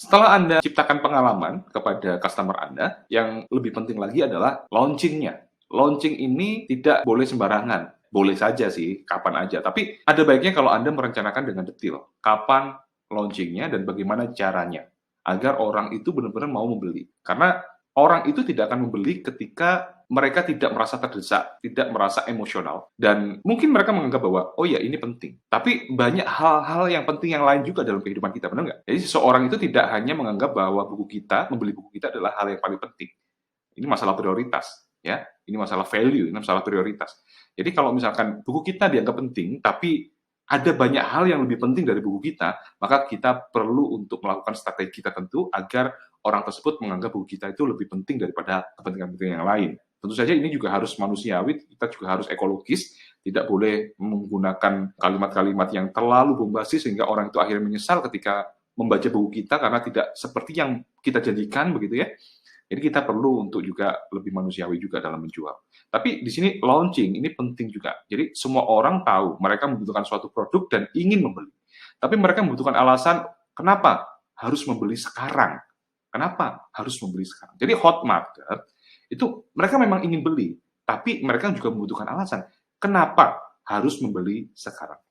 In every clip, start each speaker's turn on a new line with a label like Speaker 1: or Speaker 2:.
Speaker 1: Setelah Anda ciptakan pengalaman kepada customer Anda, yang lebih penting lagi adalah launching-nya. Launching ini tidak boleh sembarangan. Boleh saja sih, kapan aja. Tapi ada baiknya kalau Anda merencanakan dengan detail. Kapan launching-nya dan bagaimana caranya. Agar orang itu benar-benar mau membeli. Karena orang itu tidak akan membeli ketika mereka tidak merasa terdesak, tidak merasa emosional, dan mungkin mereka menganggap bahwa, oh ya ini penting. Tapi banyak hal-hal yang penting yang lain juga dalam kehidupan kita, benar nggak? Jadi seseorang itu tidak hanya menganggap bahwa membeli buku kita adalah hal yang paling penting. Ini masalah prioritas, ya. Ini masalah value, ini masalah prioritas. Jadi kalau misalkan buku kita dianggap penting, tapi ada banyak hal yang lebih penting dari buku kita, maka kita perlu untuk melakukan strategi tertentu agar orang tersebut menganggap buku kita itu lebih penting daripada kepentingan-kepentingan yang lain. Tentu saja ini juga harus manusiawi, kita juga harus ekologis, tidak boleh menggunakan kalimat-kalimat yang terlalu bombastis sehingga orang itu akhirnya menyesal ketika membaca buku kita karena tidak seperti yang kita janjikan, begitu ya. Jadi kita perlu untuk juga lebih manusiawi juga dalam menjual. Tapi di sini launching ini penting juga. Jadi semua orang tahu mereka membutuhkan suatu produk dan ingin membeli. Tapi mereka membutuhkan alasan kenapa harus membeli sekarang. Kenapa harus membeli sekarang? Jadi hot market itu mereka memang ingin beli, tapi mereka juga membutuhkan alasan kenapa harus membeli sekarang.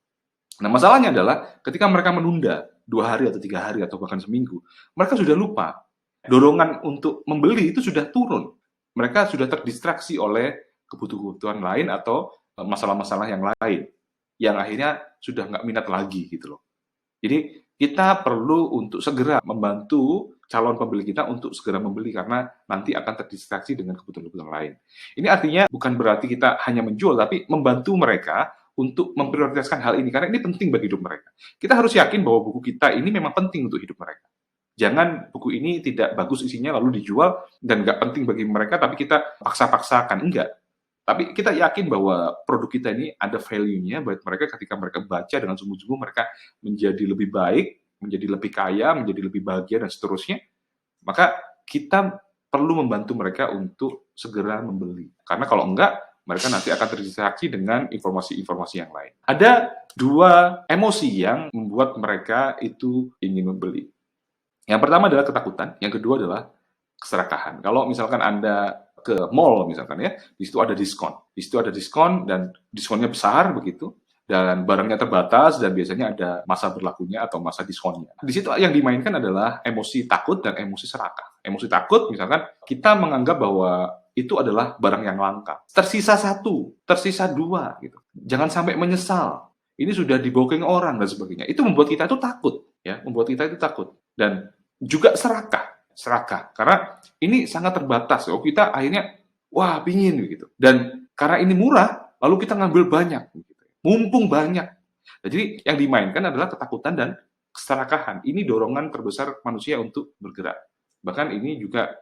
Speaker 1: Nah, masalahnya adalah ketika mereka menunda 2 hari atau 3 hari atau bahkan seminggu, mereka sudah lupa. Dorongan untuk membeli itu sudah turun. Mereka sudah terdistraksi oleh kebutuhan lain atau masalah-masalah yang lain, yang akhirnya sudah nggak minat lagi gitu loh. Jadi kita perlu untuk segera membantu calon pembeli kita untuk segera membeli karena nanti akan terdistraksi dengan kebutuhan-kebutuhan lain. Ini artinya bukan berarti kita hanya menjual, tapi membantu mereka untuk memprioritaskan hal ini karena ini penting bagi hidup mereka. Kita harus yakin bahwa buku kita ini memang penting untuk hidup mereka. Jangan buku ini tidak bagus isinya lalu dijual dan nggak penting bagi mereka, tapi kita paksa-paksakan. Enggak. Tapi kita yakin bahwa produk kita ini ada value-nya buat mereka ketika mereka baca dengan sungguh-sungguh, mereka menjadi lebih baik, menjadi lebih kaya, menjadi lebih bahagia, dan seterusnya. Maka kita perlu membantu mereka untuk segera membeli. Karena kalau enggak, mereka nanti akan terdistraksi dengan informasi-informasi yang lain. Ada 2 emosi yang membuat mereka itu ingin membeli. Yang pertama adalah ketakutan, yang kedua adalah keserakahan. Kalau misalkan Anda ke mall misalkan ya, di situ ada diskon. Di situ ada diskon dan diskonnya besar begitu, dan barangnya terbatas dan biasanya ada masa berlakunya atau masa diskonnya. Di situ yang dimainkan adalah emosi takut dan emosi serakah. Emosi takut misalkan kita menganggap bahwa itu adalah barang yang langka. Tersisa 1, tersisa 2 gitu. Jangan sampai menyesal. Ini sudah dibooking orang dan sebagainya. Itu membuat kita itu takut, ya, membuat kita itu takut. Dan juga serakah karena ini sangat terbatas. Oh, kita akhirnya wah pingin begitu, dan karena ini murah lalu kita ngambil banyak begitu. Mumpung banyak. Nah, jadi yang dimainkan adalah ketakutan dan keserakahan. Ini dorongan terbesar manusia untuk bergerak. Bahkan ini juga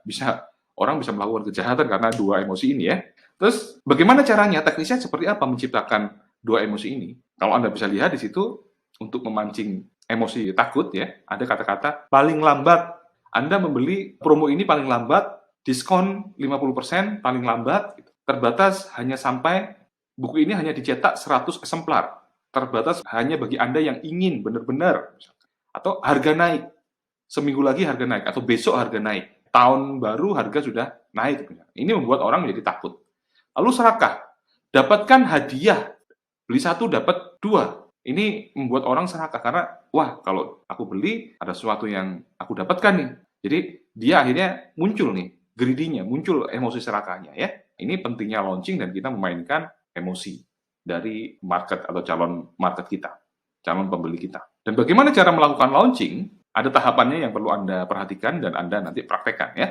Speaker 1: orang bisa melakukan kejahatan karena 2 emosi ini ya. Terus bagaimana caranya, teknisnya seperti apa menciptakan 2 emosi ini? Kalau Anda bisa lihat di situ, untuk memancing emosi takut ya, ada kata-kata paling lambat. Anda membeli promo ini paling lambat, diskon 50% paling lambat, terbatas hanya sampai, buku ini hanya dicetak 100 eksemplar, terbatas hanya bagi Anda yang ingin benar-benar, atau harga naik, seminggu lagi harga naik, atau besok harga naik, tahun baru harga sudah naik. Ini membuat orang menjadi takut. Lalu serakah, dapatkan hadiah, beli 1 dapat 2. Ini membuat orang serakah karena, wah kalau aku beli ada sesuatu yang aku dapatkan nih. Jadi dia akhirnya muncul nih, greedy-nya, muncul emosi serakahnya ya. Ini pentingnya launching dan kita memainkan emosi dari market atau calon market kita, calon pembeli kita. Dan bagaimana cara melakukan launching? Ada tahapannya yang perlu Anda perhatikan dan Anda nanti praktekkan ya.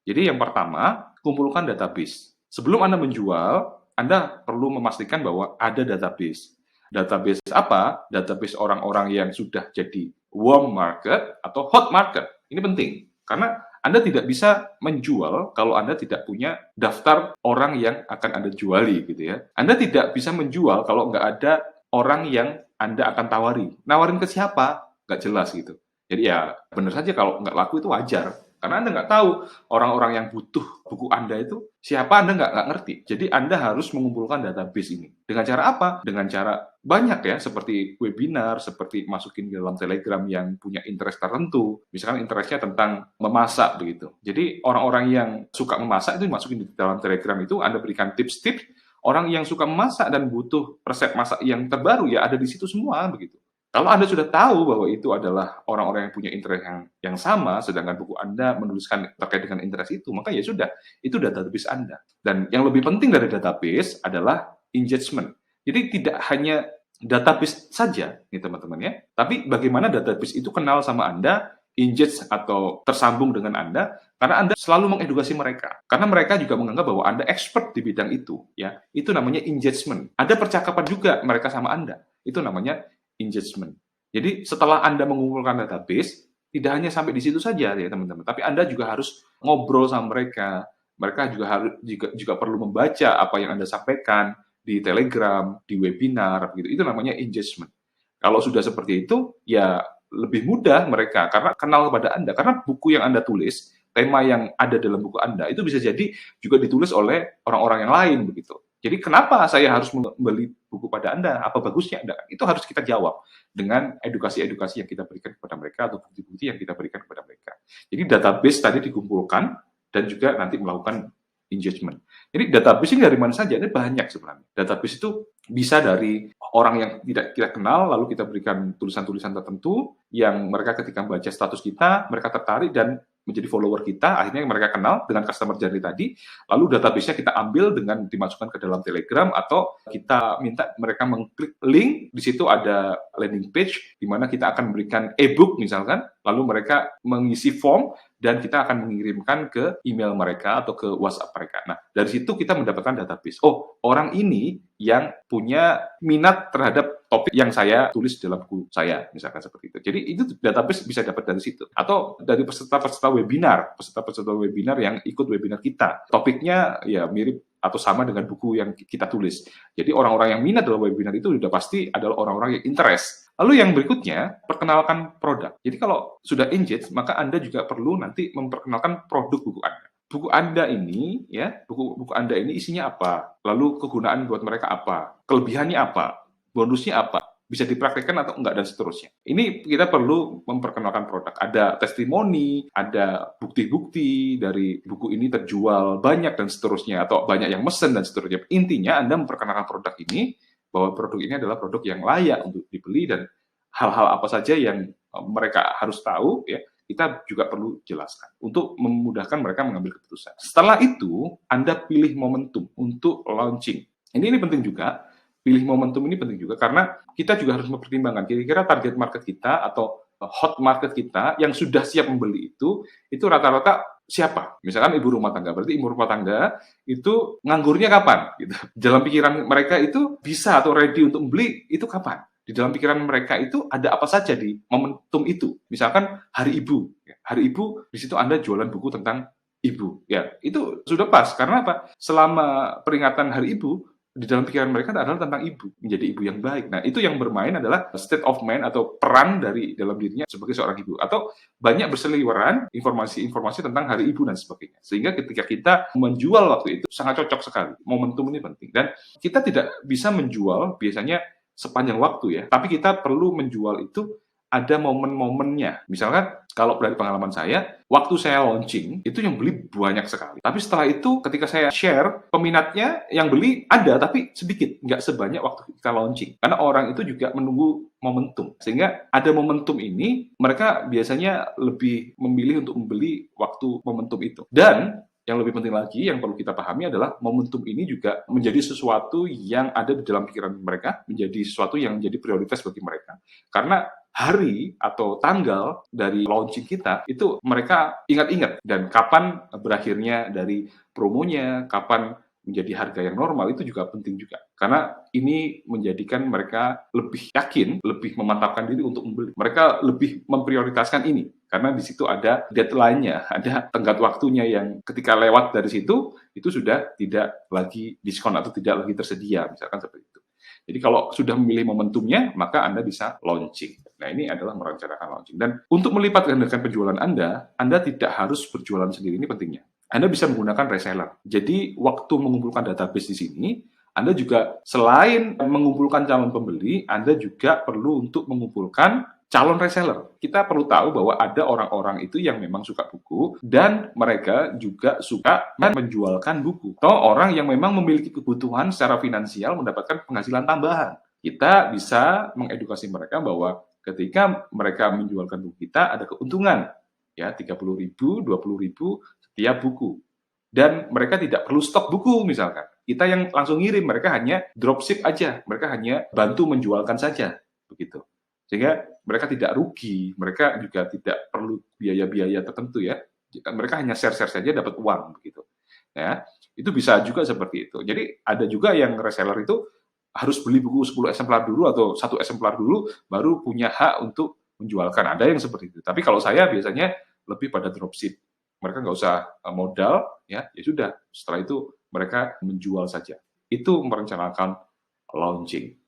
Speaker 1: Jadi yang pertama, kumpulkan database. Sebelum Anda menjual, Anda perlu memastikan bahwa ada database. Database apa? Database orang-orang yang sudah jadi warm market atau hot market. Ini penting, karena Anda tidak bisa menjual kalau Anda tidak punya daftar orang yang akan Anda juali, gitu ya. Anda tidak bisa menjual kalau nggak ada orang yang Anda akan tawari. Nawarin ke siapa? Nggak jelas, gitu. Jadi ya, benar saja kalau nggak laku itu wajar. Karena Anda nggak tahu orang-orang yang butuh buku Anda itu siapa, Anda nggak ngerti. Jadi Anda harus mengumpulkan database ini. Dengan cara apa? Dengan cara banyak ya, seperti webinar, seperti masukin di dalam Telegram yang punya interest tertentu, misalkan interestnya tentang memasak begitu. Jadi orang-orang yang suka memasak itu masukin di dalam Telegram itu, Anda berikan tips-tips, orang yang suka memasak dan butuh resep masak yang terbaru ya ada di situ semua begitu. Kalau Anda sudah tahu bahwa itu adalah orang-orang yang punya interest yang sama, sedangkan buku Anda menuliskan terkait dengan interest itu, maka ya sudah, itu database Anda. Dan yang lebih penting dari database adalah engagement. Jadi tidak hanya database saja, nih teman-teman ya, tapi bagaimana database itu kenal sama Anda, engage atau tersambung dengan Anda, karena Anda selalu mengedukasi mereka. Karena mereka juga menganggap bahwa Anda expert di bidang itu, ya. Itu namanya engagement. Ada percakapan juga mereka sama Anda. Itu namanya engagement. Jadi setelah Anda mengumpulkan database, tidak hanya sampai di situ saja ya teman-teman, tapi Anda juga harus ngobrol sama mereka. Mereka juga harus juga perlu membaca apa yang Anda sampaikan di Telegram, di webinar, gitu. Itu namanya engagement. Kalau sudah seperti itu, ya lebih mudah mereka karena kenal kepada Anda. Karena buku yang Anda tulis, tema yang ada dalam buku Anda itu bisa jadi juga ditulis oleh orang-orang yang lain begitu. Jadi kenapa saya harus membeli buku pada Anda? Apa bagusnya Anda? Itu harus kita jawab dengan edukasi-edukasi yang kita berikan kepada mereka atau bukti-bukti yang kita berikan kepada mereka. Jadi database tadi dikumpulkan dan juga nanti melakukan engagement. Jadi database ini dari mana saja? Ini banyak sebenarnya. Database itu bisa dari orang yang tidak kita kenal, lalu kita berikan tulisan-tulisan tertentu yang mereka ketika membaca status kita, mereka tertarik dan menjadi follower kita, akhirnya mereka kenal dengan customer journey tadi, lalu database-nya kita ambil dengan dimasukkan ke dalam Telegram atau kita minta mereka mengklik link, di situ ada landing page di mana kita akan memberikan e-book misalkan, lalu mereka mengisi form dan kita akan mengirimkan ke email mereka atau ke WhatsApp mereka. Nah, dari situ kita mendapatkan database. Oh, orang ini yang punya minat terhadap topik yang saya tulis dalam buku saya, misalkan seperti itu. Jadi itu database bisa dapat dari situ. Atau dari peserta-peserta webinar yang ikut webinar kita. Topiknya ya mirip atau sama dengan buku yang kita tulis. Jadi orang-orang yang minat dalam webinar itu sudah pasti adalah orang-orang yang interest. Lalu yang berikutnya, perkenalkan produk. Jadi kalau sudah engage, maka Anda juga perlu nanti memperkenalkan produk buku Anda. Buku Anda ini, ya, buku Anda ini isinya apa? Lalu kegunaan buat mereka apa? Kelebihannya apa? Bonusnya apa? Bisa dipraktikkan atau enggak, dan seterusnya. Ini kita perlu memperkenalkan produk. Ada testimoni, ada bukti-bukti dari buku ini terjual banyak dan seterusnya, atau banyak yang mesen dan seterusnya. Intinya Anda memperkenalkan produk ini, bahwa produk ini adalah produk yang layak untuk dibeli dan hal-hal apa saja yang mereka harus tahu, ya, kita juga perlu jelaskan untuk memudahkan mereka mengambil keputusan. Setelah itu, Anda pilih momentum untuk launching. Ini penting juga, pilih momentum ini penting juga karena kita juga harus mempertimbangkan kira-kira target market kita atau hot market kita yang sudah siap membeli itu rata-rata siapa? Misalkan ibu rumah tangga, berarti ibu rumah tangga itu nganggurnya kapan? Gitu. Dalam pikiran mereka itu bisa atau ready untuk membeli itu kapan? Di dalam pikiran mereka itu ada apa saja di momentum itu? Misalkan Hari Ibu. Hari Ibu, di situ Anda jualan buku tentang ibu. Ya, itu sudah pas. Karena apa? Selama peringatan Hari Ibu, di dalam pikiran mereka adalah tentang ibu, menjadi ibu yang baik. Nah, itu yang bermain adalah state of mind atau peran dari dalam dirinya sebagai seorang ibu. Atau banyak berseliweran informasi-informasi tentang Hari Ibu dan sebagainya. Sehingga ketika kita menjual waktu itu sangat cocok sekali. Momentum ini penting. Dan kita tidak bisa menjual biasanya sepanjang waktu ya, tapi kita perlu menjual itu ada momen-momennya. Misalkan kalau dari pengalaman saya, waktu saya launching, itu yang beli banyak sekali. Tapi setelah itu, ketika saya share, peminatnya yang beli ada, tapi sedikit. Nggak sebanyak waktu kita launching. Karena orang itu juga menunggu momentum. Sehingga ada momentum ini, mereka biasanya lebih memilih untuk membeli waktu momentum itu. Dan yang lebih penting lagi, yang perlu kita pahami adalah momentum ini juga menjadi sesuatu yang ada di dalam pikiran mereka, menjadi sesuatu yang menjadi prioritas bagi mereka. Karena hari atau tanggal dari launching kita itu mereka ingat-ingat, dan kapan berakhirnya dari promonya, kapan menjadi harga yang normal, itu juga penting juga. Karena ini menjadikan mereka lebih yakin, lebih memantapkan diri untuk membeli. Mereka lebih memprioritaskan ini, karena di situ ada deadline-nya, ada tenggat waktunya yang ketika lewat dari situ, itu sudah tidak lagi diskon atau tidak lagi tersedia, misalkan seperti itu. Jadi kalau sudah memilih momentumnya, maka Anda bisa launching. Nah, ini adalah merencanakan launching. Dan untuk melipat gandakan penjualan Anda tidak harus berjualan sendiri, ini pentingnya. Anda bisa menggunakan reseller. Jadi, waktu mengumpulkan database di sini, Anda juga selain mengumpulkan calon pembeli, Anda juga perlu untuk mengumpulkan calon reseller. Kita perlu tahu bahwa ada orang-orang itu yang memang suka buku dan mereka juga suka menjualkan buku. Atau orang yang memang memiliki kebutuhan secara finansial mendapatkan penghasilan tambahan. Kita bisa mengedukasi mereka bahwa ketika mereka menjualkan buku kita ada keuntungan ya 30.000, 20.000 setiap buku. Dan mereka tidak perlu stok buku misalkan. Kita yang langsung ngirim, mereka hanya dropship aja, mereka hanya bantu menjualkan saja begitu. Sehingga mereka tidak rugi, mereka juga tidak perlu biaya-biaya tertentu ya. Mereka hanya share-share saja dapat uang begitu. Ya, itu bisa juga seperti itu. Jadi ada juga yang reseller itu harus beli buku 10 eksemplar dulu atau 1 eksemplar dulu baru punya hak untuk menjualkan. Ada yang seperti itu. Tapi kalau saya biasanya lebih pada dropship. Mereka nggak usah modal, ya sudah. Setelah itu mereka menjual saja. Itu merencanakan launching.